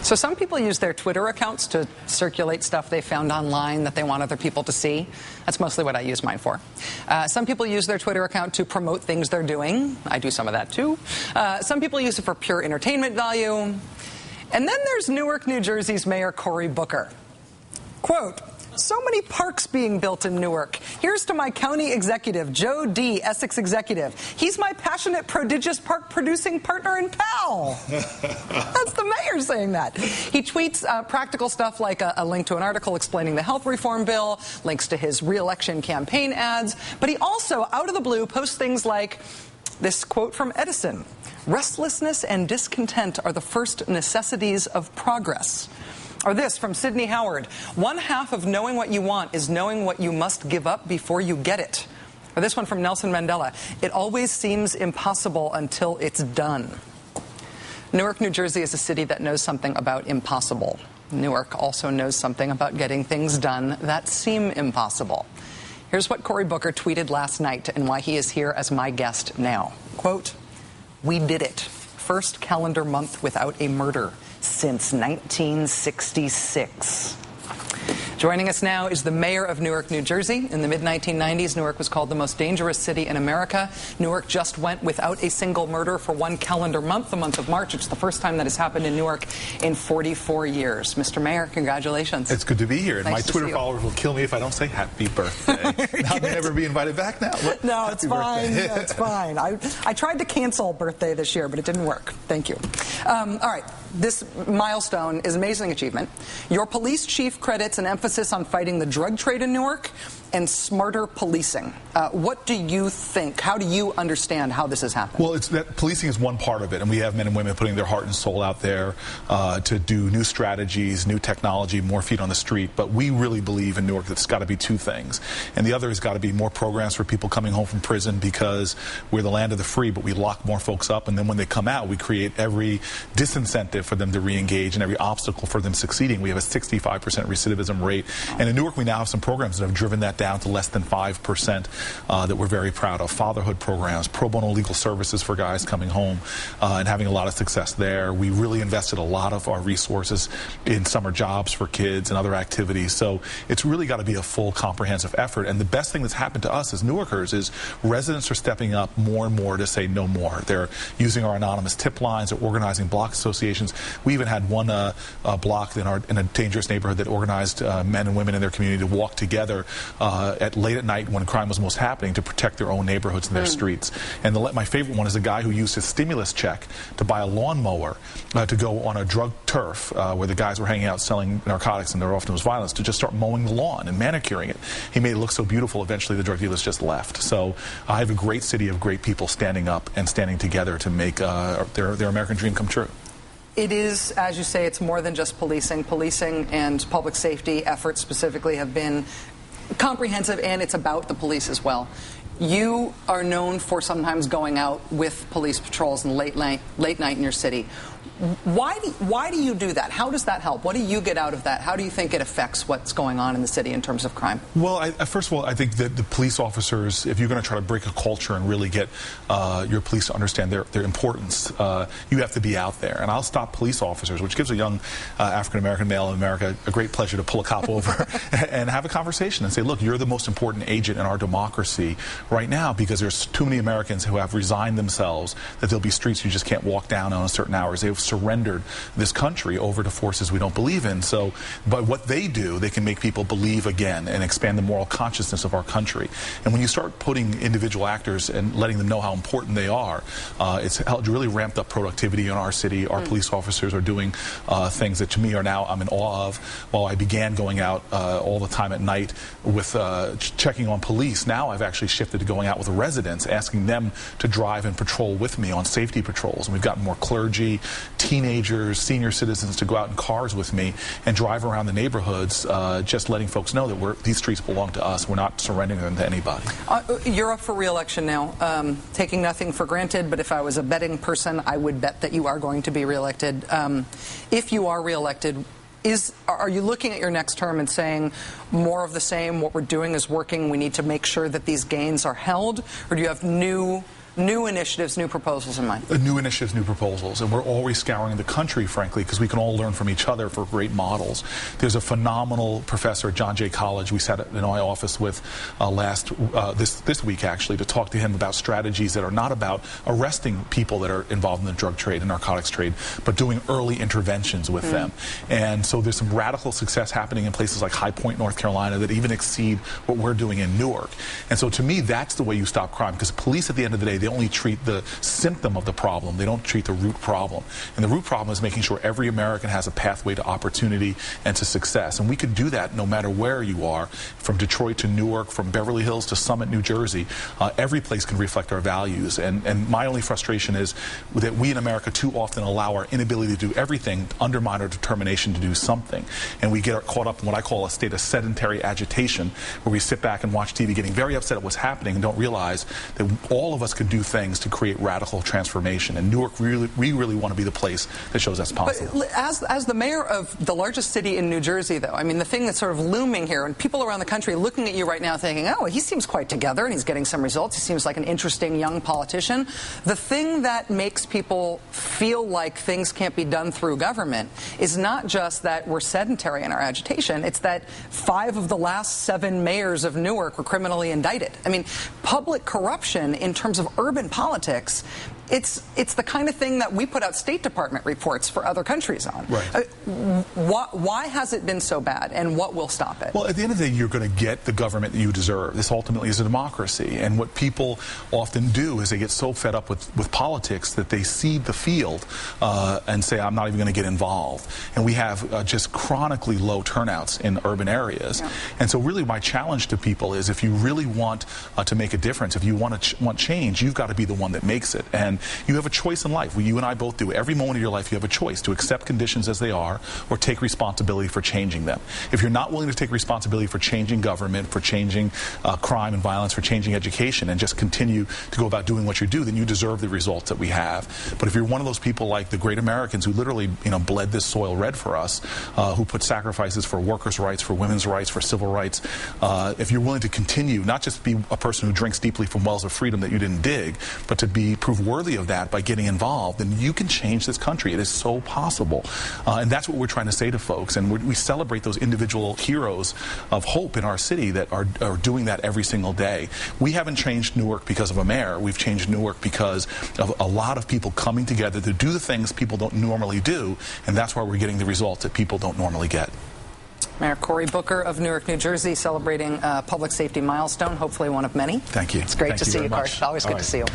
So some people use their Twitter accounts to circulate stuff they found online that they want other people to see. That's mostly what I use mine for. Some people use their Twitter account to promote things they're doing. I do some of that too. Some people use it for pure entertainment value. And then there's Newark, New Jersey's Mayor Cory Booker. Quote, "So many parks being built in Newark. Here's to my county executive, Joe D., Essex executive. He's my passionate, prodigious park-producing partner and pal." That's the mayor saying that. He tweets practical stuff like a link to an article explaining the health reform bill, links to his re-election campaign ads, but he also, out of the blue, posts things like this quote from Edison: "Restlessness and discontent are the first necessities of progress." Or this from Sidney Howard: "One half of knowing what you want is knowing what you must give up before you get it." Or this one from Nelson Mandela: "It always seems impossible until it's done." Newark, New Jersey is a city that knows something about impossible. Newark also knows something about getting things done that seem impossible. Here's what Cory Booker tweeted last night and why he is here as my guest now. Quote, "We did it. First calendar month without a murder since 1966. Joining us now is the mayor of Newark, New Jersey. In the mid-1990s, Newark was called the most dangerous city in America. Newark just went without a single murder for one calendar month, the month of March. It's the first time that has happened in Newark in 44 years. Mr. Mayor, congratulations. It's good to be here. And nice my Twitter followers will kill me if I don't say happy birthday. I'll never be invited back now. No, it's fine. No, it's fine. I tried to cancel birthday this year, but it didn't work. Thank you. All right. This milestone is an amazing achievement. Your police chief credits an emphasis on fighting the drug trade in Newark and smarter policing. What do you think? How do you understand how this has happened? Well, it's that policing is one part of it, and we have men and women putting their heart and soul out there to do new strategies, new technology, more feet on the street. But we really believe in Newark that it's got to be two things. And the other has got to be more programs for people coming home from prison, because we're the land of the free, but we lock more folks up. And then when they come out, we create every disincentive for them to re-engage and every obstacle for them succeeding. We have a 65% recidivism rate. And in Newark, we now have some programs that have driven that down to less than 5% that we're very proud of. Fatherhood programs, pro bono legal services for guys coming home, and having a lot of success there. We really invested a lot of our resources in summer jobs for kids and other activities. So it's really got to be a full, comprehensive effort. And the best thing that's happened to us as Newarkers is residents are stepping up more and more to say no more. They're using our anonymous tip lines, they're organizing block associations. We even had one block in a dangerous neighborhood that organized men and women in their community to walk together late at night when crime was most happening to protect their own neighborhoods and their streets. And my favorite one is a guy who used his stimulus check to buy a lawnmower to go on a drug turf where the guys were hanging out selling narcotics and there often was violence, to just start mowing the lawn and manicuring it. He made it look so beautiful, eventually the drug dealers just left. So I have a great city of great people standing up and standing together to make their American dream come true. It is, as you say, it's more than just policing. Policing and public safety efforts specifically have been comprehensive, and it's about the police as well. You are known for sometimes going out with police patrols in late night in your city. Why do you do that? How does that help? What do you get out of that? How do you think it affects what's going on in the city in terms of crime? Well, first of all, I think that the police officers, if you're going to try to break a culture and really get your police to understand their importance, you have to be out there. And I'll stop police officers, which gives a young African-American male in America a great pleasure to pull a cop over and have a conversation and say, look, you're the most important agent in our democracy right now, because there's too many Americans who have resigned themselves that there'll be streets you just can't walk down on certain hours. They've surrendered this country over to forces we don't believe in. So by what they do, they can make people believe again and expand the moral consciousness of our country. And when you start putting individual actors and letting them know how important they are, it's really ramped up productivity in our city. Our police officers are doing things that to me are now I'm in awe of. While I began going out all the time at night with checking on police, now I've actually shifted to going out with residents, asking them to drive and patrol with me on safety patrols. And we've gotten more clergy, teenagers, senior citizens to go out in cars with me and drive around the neighborhoods, just letting folks know that these streets belong to us. We're not surrendering them to anybody. You're up for re-election now. Taking nothing for granted, but if I was a betting person, I would bet that you are going to be re-elected. If you are re-elected, are you looking at your next term and saying more of the same, what we're doing is working, we need to make sure that these gains are held? Or do you have new new initiatives, new proposals in mind? New initiatives, new proposals, and we're always scouring the country, frankly, because we can all learn from each other for great models. There's a phenomenal professor at John Jay College we sat in my office with this week, actually, to talk to him about strategies that are not about arresting people that are involved in the drug trade and narcotics trade, but doing early interventions with them. And so there's some radical success happening in places like High Point, North Carolina, that even exceed what we're doing in Newark. And so to me, that's the way you stop crime, because police, at the end of the day, they only treat the symptom of the problem. They don't treat the root problem. And the root problem is making sure every American has a pathway to opportunity and to success. And we could do that no matter where you are, from Detroit to Newark, from Beverly Hills to Summit, New Jersey. Every place can reflect our values. And my only frustration is that we in America too often allow our inability to do everything to undermine our determination to do something. And we get caught up in what I call a state of sedentary agitation, where we sit back and watch TV getting very upset at what's happening and don't realize that all of us could do things to create radical transformation. And Newark, we really want to be the place that shows that's possible. But as the mayor of the largest city in New Jersey, though, I mean, the thing that's sort of looming here, and people around the country looking at you right now thinking, oh, he seems quite together and he's getting some results. He seems like an interesting young politician. The thing that makes people feel like things can't be done through government is not just that we're sedentary in our agitation, it's that 5 of the last 7 mayors of Newark were criminally indicted. I mean, public corruption in terms of urban politics, it's the kind of thing that we put out State Department reports for other countries on. Right. Why has it been so bad, and what will stop it? Well, at the end of the day, you're going to get the government that you deserve. This ultimately is a democracy. And what people often do is they get so fed up with politics that they cede the field and say, I'm not even going to get involved. And we have just chronically low turnouts in urban areas. Yeah. And so really my challenge to people is, if you really want to make a difference, if you want change, you've got to be the one that makes it. And you have a choice in life. You and I both do. Every moment of your life you have a choice to accept conditions as they are or take responsibility for changing them. If you're not willing to take responsibility for changing government, for changing crime and violence, for changing education, and just continue to go about doing what you do, then you deserve the results that we have. But if you're one of those people like the great Americans who literally bled this soil red for us, who put sacrifices for workers' rights, for women's rights, for civil rights, if you're willing to continue, not just be a person who drinks deeply from wells of freedom that you didn't dig, but to be prove worthy of that by getting involved, then you can change this country. It is so possible. And that's what we're trying to say to folks. And we celebrate those individual heroes of hope in our city that are doing that every single day. We haven't changed Newark because of a mayor. We've changed Newark because of a lot of people coming together to do the things people don't normally do, and that's why we're getting the results that people don't normally get. Mayor Cory Booker of Newark, New Jersey, celebrating a public safety milestone, hopefully one of many. Thank you. It's great to see you, Cory. Always good to see you.